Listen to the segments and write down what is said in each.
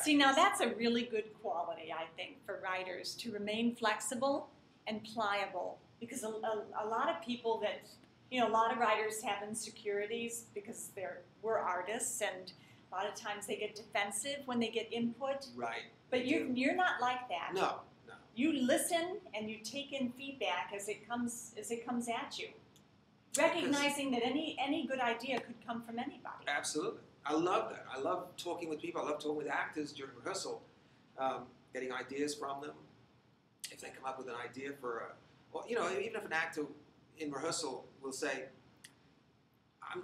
See, now that's a really good quality, I think, for writers, to remain flexible and pliable. Because a lot of people that, a lot of writers have insecurities because we're artists, and a lot of times they get defensive when they get input. Right. But you're not like that. No. You listen and you take in feedback as it comes at you, recognizing that any good idea could come from anybody. Absolutely. I love that. I love talking with people. I love talking with actors during rehearsal, getting ideas from them. If they come up with an idea for even if an actor in rehearsal will say,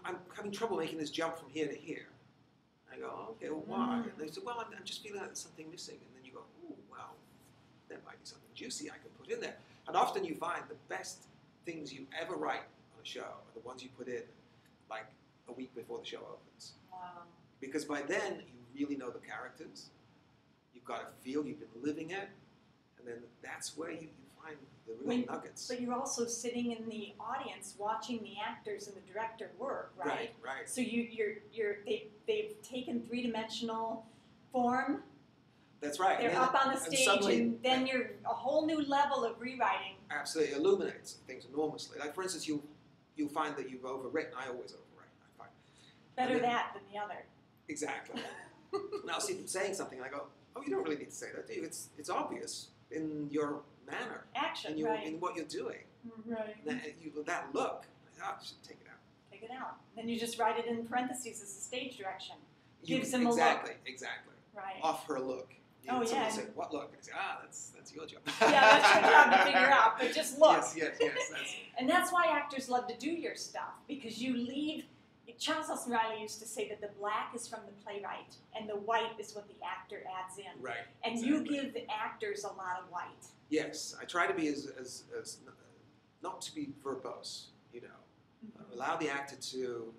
I'm having trouble making this jump from here to here. I go, oh, okay, well, why? And they say, well, I'm just feeling like there's something missing. And then you go, oh, well, there might be something juicy I can put in there. And often you find the best things you ever write on a show are the ones you put in like a week before the show opens. Wow. Because by then you really know the characters. You've got a feel, you've been living it. And then that's where you find the real nuggets. But you're also sitting in the audience watching the actors and the director work, right? Right. So they've taken three-dimensional form. That's right. They're up on the stage, and then you're a whole new level of rewriting. Absolutely, illuminates things enormously. Like for instance, you'll find that you've overwritten. I always overwrite. I find better that than the other. Exactly. And I'll see them saying something, and I go, "Oh, you don't really need to say that, do you? It's obvious in your manner, action, in what you're doing, right? That look. I should take it out. Take it out. Then you just write it in parentheses as a stage direction. Gives them exactly, a look. Exactly. Right. Off her look. Oh yeah. Say, what look? And I say, that's your job. Yeah, that's your job to figure out. But just look. Yes. And that's why actors love to do your stuff, because you leave. Charles Nelson Riley used to say that the black is from the playwright and the white is what the actor adds in. Right. And you give the actors a lot of white. Yes, I try to be as not to be verbose, allow the actor to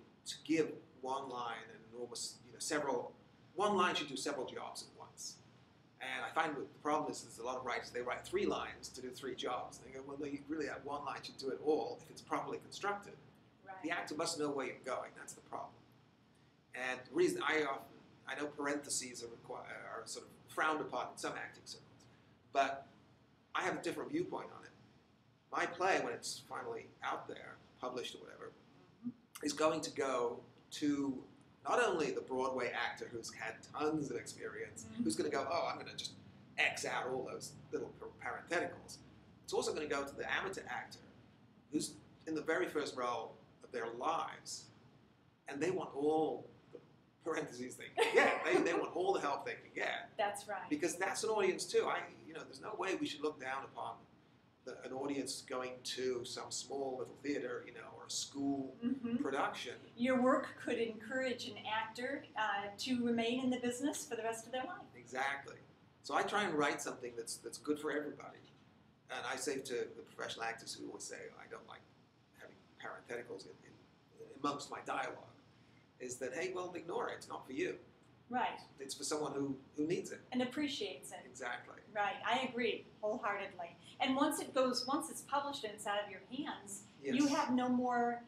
give one line and almost one line should do several jobs at once. And I find the problem is a lot of writers, they write 3 lines to do 3 jobs. And they go, well, no, you really have one line should do it all if it's properly constructed. Right. The actor must know where you're going. That's the problem. And the reason I know parentheses are sort of frowned upon in some acting circles, but I have a different viewpoint on it. My play, when it's finally out there, published or whatever, is going to go to not only the Broadway actor who's had tons of experience, who's going to go, oh, I'm going to just X out all those little parentheticals. It's also going to go to the amateur actor who's in the very first role of their lives, and they want all the parentheses they can get. They want all the help they can get. That's right. Because that's an audience too. There's no way we should look down upon an audience going to some small little theater, or a school production. Your work could encourage an actor to remain in the business for the rest of their life. Exactly. So I try and write something that's good for everybody. And I say to the professional actors who always say, I don't like having parentheticals amongst my dialogue, is that, hey, well, ignore it. It's not for you. Right. It's for someone who needs it. And appreciates it. Exactly. Right. I agree wholeheartedly. And once it's published and it's out of your hands, you have no more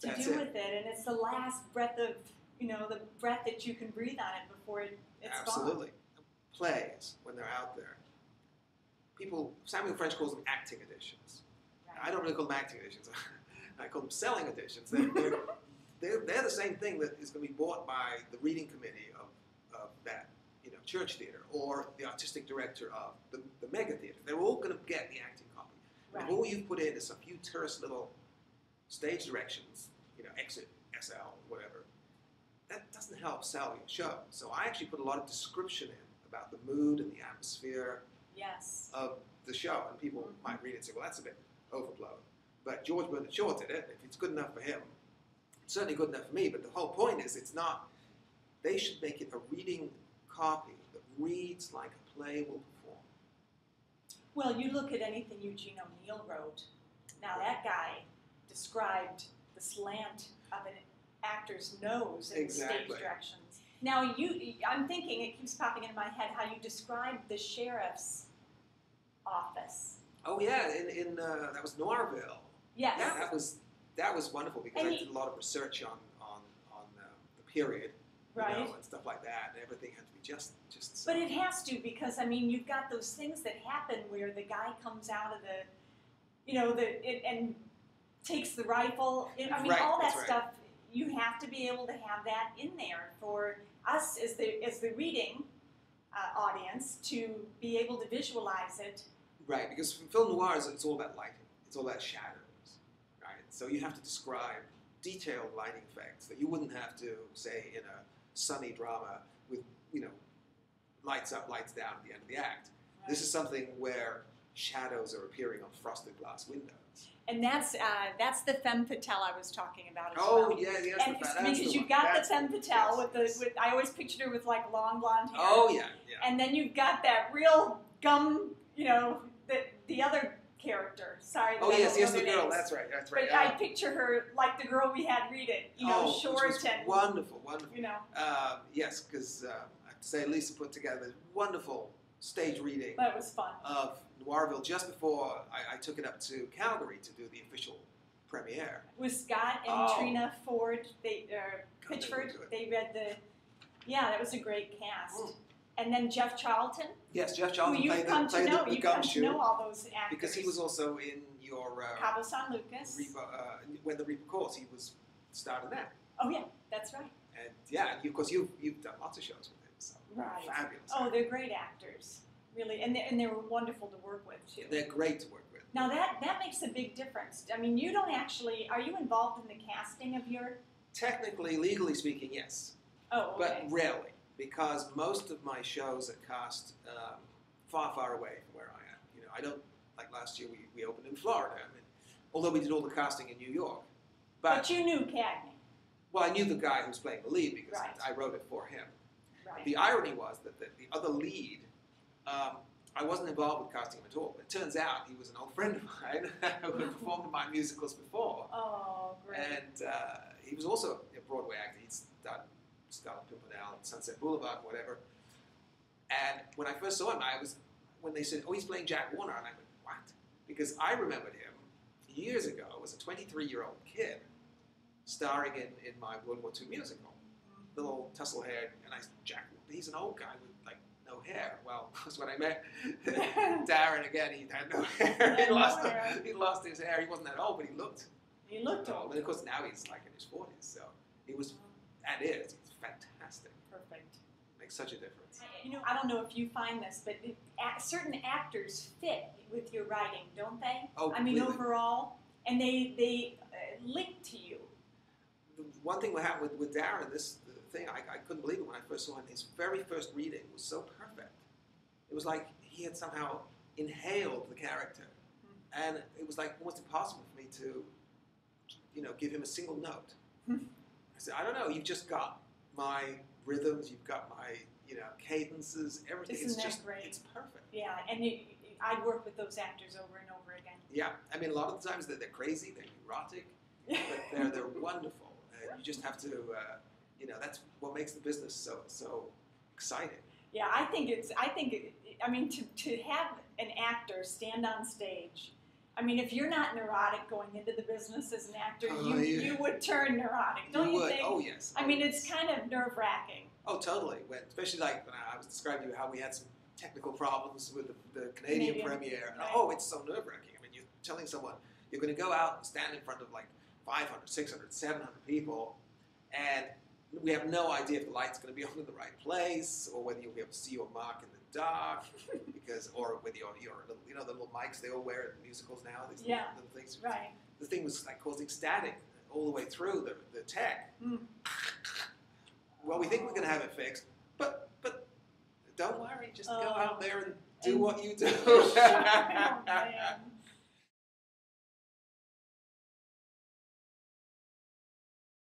to do with it. And it's the last breath of, the breath that you can breathe on it before it's gone. Absolutely. Plays, when they're out there, Samuel French calls them acting editions. Right. I don't really call them acting editions. I call them selling editions. They're the same thing that is going to be bought by the reading committee of that church theater or the artistic director of the mega theater. They're all going to get the acting copy. Right. If all you've put in is a few terse little stage directions, exit, SL, whatever, that doesn't help sell your show. So I actually put a lot of description in about the mood and the atmosphere of the show. And people might read it and say, well, that's a bit overblown. But George Bernard Shaw did it. If it's good enough for him, it's certainly good enough for me. But the whole point is they should make it a reading copy that reads like a play will perform. Well, you look at anything Eugene O'Neill wrote. Now that guy described the slant of an actor's nose in the stage directions. Now I'm thinking, it keeps popping into my head, how you described the sheriff's office. Oh yeah, that was Noirville. Yes. Yeah, that was wonderful because I did a lot of research on the period. right, and stuff like that, and everything had to be just. So. But it has to, because I mean, you've got those things that happen where the guy comes out of and takes the rifle. I mean, all that stuff. You have to be able to have that in there for us as the reading audience to be able to visualize it. Right, because from film noirs, it's all about lighting. It's all about shadows, right? So you have to describe detailed lighting effects that you wouldn't have to, say, in a sunny drama with, lights up, lights down at the end of the act. Right. This is something where shadows are appearing on frosted glass windows. And that's the femme fatale I was talking about as well. Oh, yes, and because you've got the femme fatale with I always pictured her with like long blonde hair. Oh, yeah. And then you've got that real gum, the other character. Sorry. Oh, yes, the girl. That's right. But I picture her like the girl we had read it, short and wonderful. Yes, because I have to say, Lisa put together this wonderful stage reading. That was fun. Of Noirville just before I took it up to Calgary to do the official premiere. With Scott and Trina Ford, Pitchford, they read that was a great cast. Mm. And then Jeff Charlton. Yes, Jeff Charlton played the gumshoe. You've come to know all those actors. Because he was also in your... Cabo San Lucas. When the Reaper Calls, he was starred in that. Oh, yeah, that's right. And of course, you've done lots of shows with him. So right. Fabulous. Oh, they're great actors. Really, and they're wonderful to work with, too. They're great to work with. Now, that makes a big difference. I mean, you don't actually... Are you involved in the casting of your... Technically, legally speaking, yes. Oh, okay. But rarely. Because most of my shows are cast far, far away from where I am. I don't, like last year we opened in Florida. I mean, although we did all the casting in New York. But you knew Cagney. Well, I knew the guy who was playing the lead because I wrote it for him. Right. The irony was that the other lead, I wasn't involved with casting him at all. But it turns out he was an old friend of mine who had performed in my musicals before. Oh, great. And he was also a Broadway actor. He'd done Scarlet Pimpernel, Sunset Boulevard, whatever. And when I first saw him, when they said, he's playing Jack Warner, and I went, what? Because I remembered him years ago as a 23-year-old kid starring in my World War II musical. Little tussle-haired, and I said, Jack, he's an old guy with, no hair. Well, because when I met Darren again, he had no hair. He lost his hair. He wasn't that old, but he looked old. And of course, now he's in his 40s, so he was, and is. Fantastic. Perfect. Makes such a difference. I don't know if you find this, but certain actors fit with your writing, don't they? Oh, I mean, overall, and they link to you. The one thing that happened with Darren, the thing, I couldn't believe it when I first saw him. His very first reading was so perfect. It was like he had somehow inhaled the character. Mm-hmm. And it was almost impossible for me to, give him a single note. I said, I don't know, you've just got my rhythms, you've got my, cadences, everything. Isn't that great? It's perfect. Yeah, and I work with those actors over and over again. Yeah, I mean, a lot of the times they're crazy, they're neurotic, but they're wonderful. You just have to, that's what makes the business so exciting. Yeah, I think to have an actor stand on stage. I mean, if you're not neurotic going into the business as an actor, you would turn neurotic, don't you think? Oh, yes. I mean, it's kind of nerve-wracking. Oh, totally. Especially when I was describing to you how we had some technical problems with the Canadian premiere. Right. Oh, it's so nerve-wracking. I mean, you're telling someone you're going to go out and stand in front of 500, 600, 700 people, and we have no idea if the light's going to be on in the right place, or whether you'll be able to see your mark in the dark, or whether you're the little mics they all wear at musicals now, these little things. Right. The thing was causing static all the way through the tech. Mm. Well, we think we're going to have it fixed, but don't worry, just go out there and do what you do. Oh, man.